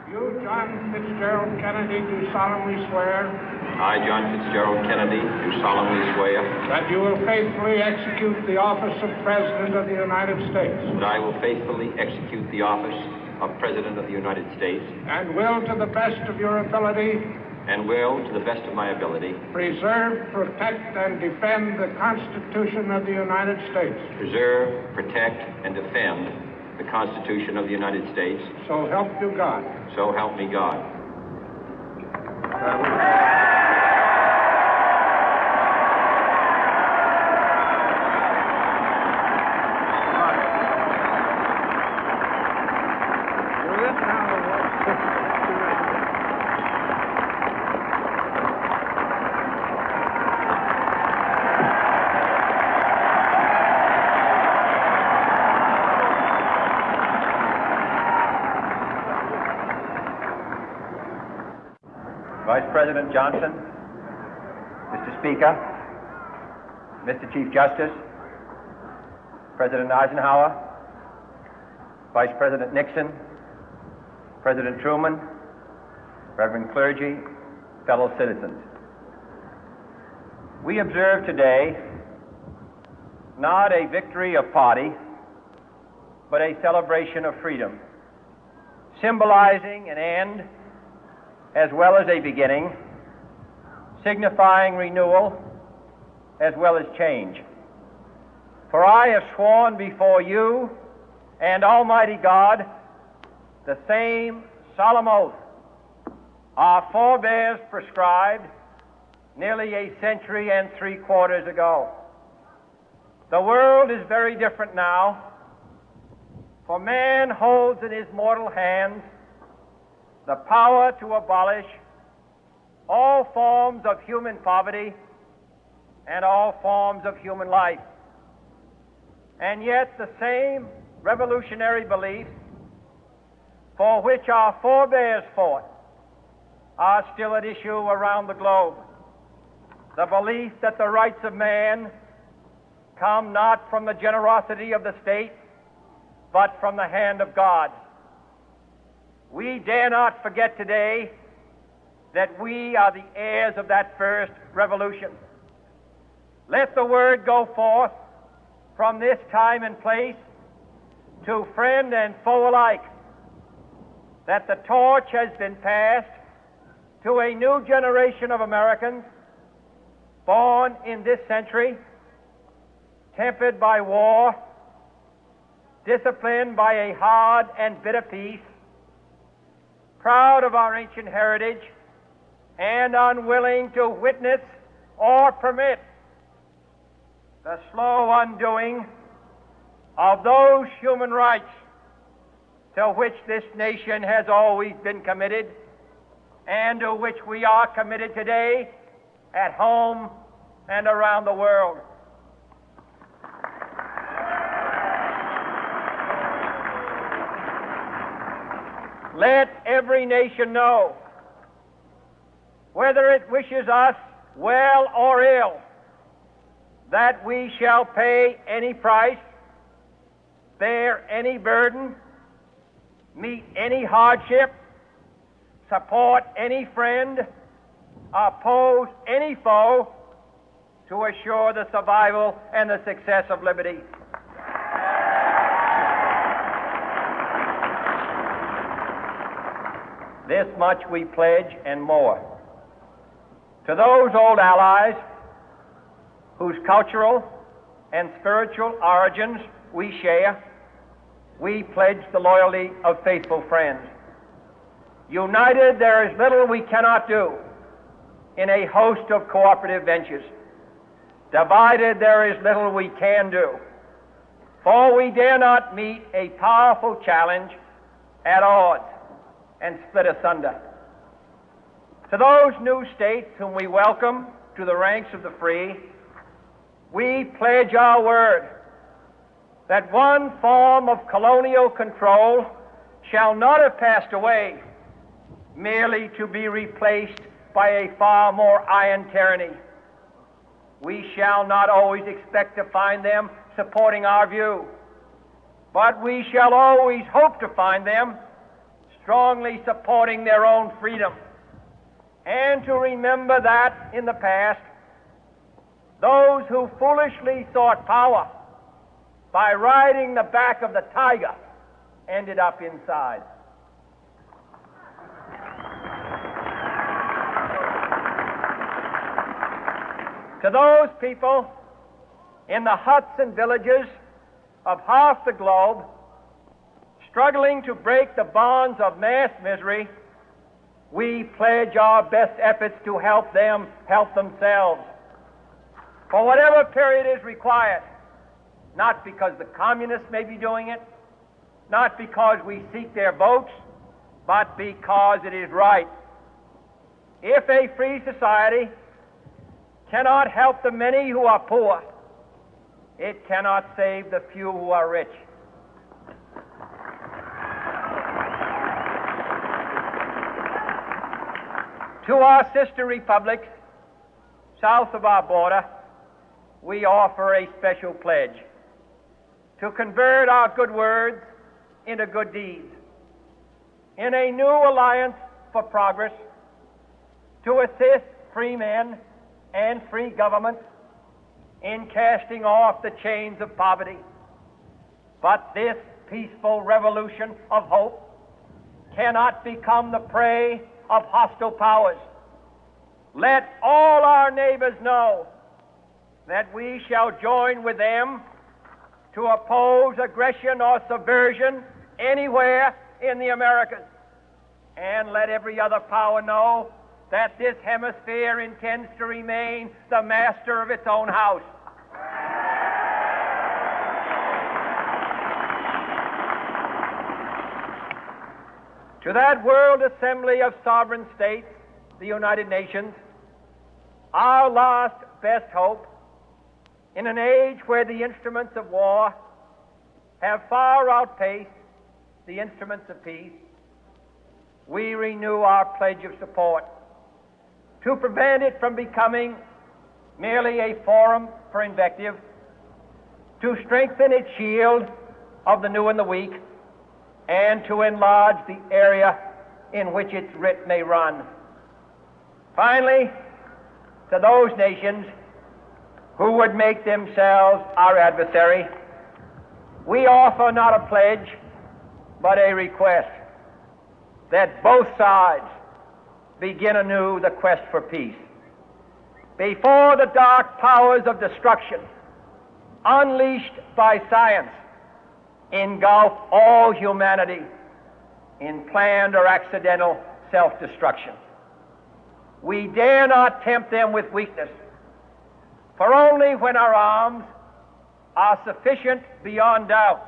You, John Fitzgerald Kennedy, do solemnly swear. I, John Fitzgerald Kennedy, do solemnly swear. That you will faithfully execute the office of President of the United States. That I will faithfully execute the office of President of the United States. And will, to the best of your ability. And will, to the best of my ability. Preserve, protect, and defend the Constitution of the United States. Preserve, protect, and defend the Constitution of the United States. So help you God. So help me God. Vice President Johnson, Mr. Speaker, Mr. Chief Justice, President Eisenhower, Vice President Nixon, President Truman, Reverend clergy, fellow citizens. We observe today not a victory of party, but a celebration of freedom, symbolizing an end as well as a beginning, signifying renewal as well as change. For I have sworn before you and Almighty God the same solemn oath our forebears prescribed nearly a century and 3/4 ago. The world is very different now, for man holds in his mortal hands the power to abolish all forms of human poverty and all forms of human life. And yet the same revolutionary beliefs for which our forebears fought are still at issue around the globe. The belief that the rights of man come not from the generosity of the state, but from the hand of God. We dare not forget today that we are the heirs of that first revolution. Let the word go forth from this time and place to friend and foe alike that the torch has been passed to a new generation of Americans born in this century, tempered by war, disciplined by a hard and bitter peace, proud of our ancient heritage, and unwilling to witness or permit the slow undoing of those human rights to which this nation has always been committed and to which we are committed today at home and around the world. Let every nation know, whether it wishes us well or ill, that we shall pay any price, bear any burden, meet any hardship, support any friend, oppose any foe to assure the survival and the success of liberty. This much we pledge and more. To those old allies whose cultural and spiritual origins we share, we pledge the loyalty of faithful friends. United, there is little we cannot do in a host of cooperative ventures. Divided, there is little we can do, for we dare not meet a powerful challenge at odds and split asunder. To those new states whom we welcome to the ranks of the free, we pledge our word that one form of colonial control shall not have passed away, merely to be replaced by a far more iron tyranny. We shall not always expect to find them supporting our view, but we shall always hope to find them strongly supporting their own freedom, and to remember that in the past, those who foolishly sought power by riding the back of the tiger ended up inside. To those people in the huts and villages of half the globe struggling to break the bonds of mass misery, we pledge our best efforts to help them help themselves for whatever period is required, not because the communists may be doing it, not because we seek their votes, but because it is right. If a free society cannot help the many who are poor, it cannot save the few who are rich. To our sister republics south of our border, we offer a special pledge to convert our good words into good deeds, in a new alliance for progress, to assist free men and free governments in casting off the chains of poverty. But this peaceful revolution of hope cannot become the prey of hostile powers. Let all our neighbors know that we shall join with them to oppose aggression or subversion anywhere in the Americas. And let every other power know that this hemisphere intends to remain the master of its own house. To that World Assembly of Sovereign States, the United Nations, our last best hope, in an age where the instruments of war have far outpaced the instruments of peace, we renew our pledge of support to prevent it from becoming merely a forum for invective, to strengthen its shield of the new and the weak, and to enlarge the area in which its writ may run. Finally, to those nations who would make themselves our adversary, we offer not a pledge, but a request that both sides begin anew the quest for peace. Before the dark powers of destruction, unleashed by science, engulf all humanity in planned or accidental self-destruction, we dare not tempt them with weakness, for only when our arms are sufficient beyond doubt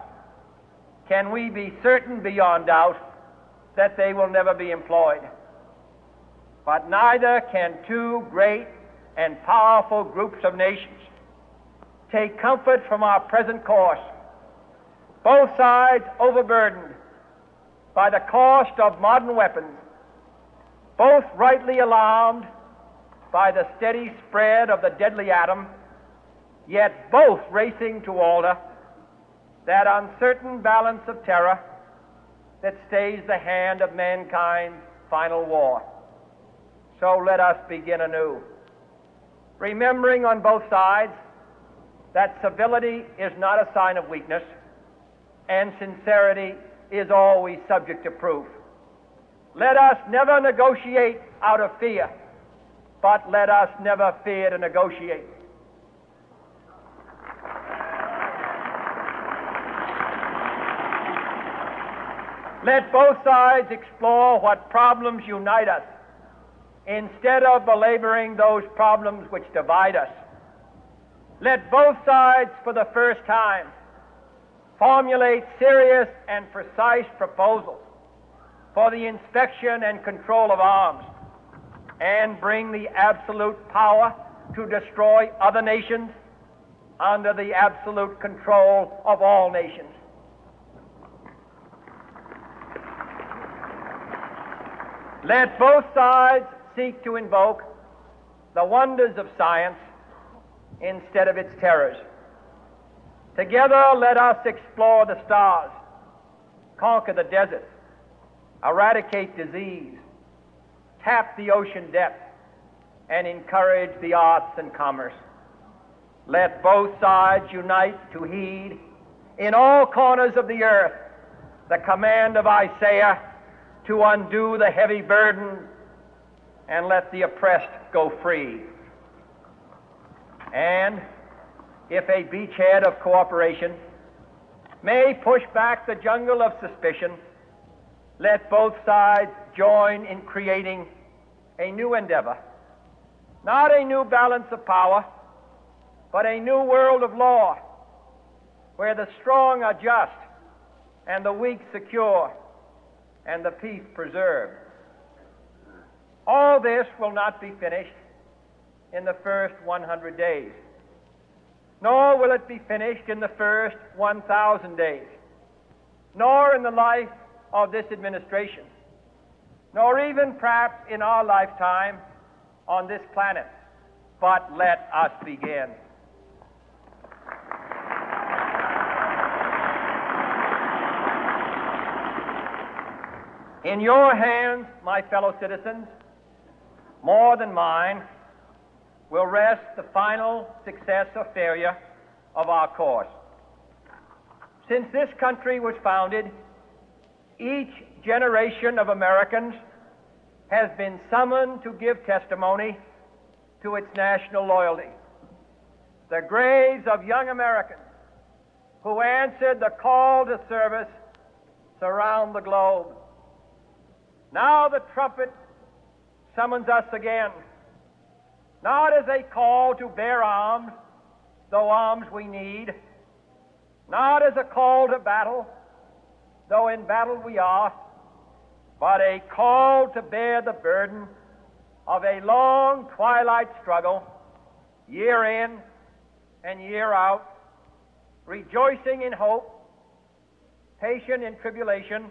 can we be certain beyond doubt that they will never be employed. But neither can two great and powerful groups of nations take comfort from our present course, both sides overburdened by the cost of modern weapons, both rightly alarmed by the steady spread of the deadly atom, yet both racing to alter that uncertain balance of terror that stays the hand of mankind's final war. So let us begin anew, remembering on both sides that civility is not a sign of weakness, and sincerity is always subject to proof. Let us never negotiate out of fear, but let us never fear to negotiate. Let both sides explore what problems unite us, instead of belaboring those problems which divide us. Let both sides, for the first time, formulate serious and precise proposals for the inspection and control of arms, and bring the absolute power to destroy other nations under the absolute control of all nations. Let both sides seek to invoke the wonders of science instead of its terrors. Together, let us explore the stars, conquer the deserts, eradicate disease, tap the ocean depth, and encourage the arts and commerce. Let both sides unite to heed in all corners of the earth the command of Isaiah to undo the heavy burden and let the oppressed go free. And if a beachhead of cooperation may push back the jungle of suspicion, let both sides join in creating a new endeavor, not a new balance of power, but a new world of law, where the strong are just and the weak secure and the peace preserved. All this will not be finished in the first 100 days, nor will it be finished in the first 1,000 days, nor in the life of this administration, nor even perhaps in our lifetime on this planet. But let us begin. In your hands, my fellow citizens, more than mine, will rest the final success or failure of our course. Since this country was founded, each generation of Americans has been summoned to give testimony to its national loyalty. The graves of young Americans who answered the call to service surround the globe. Now the trumpet summons us again, not as a call to bear arms, though arms we need, not as a call to battle, though in battle we are, but a call to bear the burden of a long twilight struggle, year in and year out, rejoicing in hope, patient in tribulation,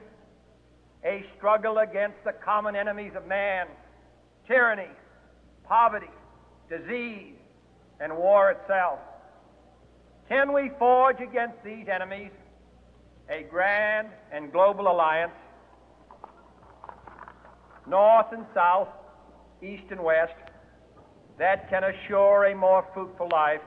a struggle against the common enemies of man, tyranny, poverty, disease, and war itself. Can we forge against these enemies a grand and global alliance, north and south, east and west, that can assure a more fruitful life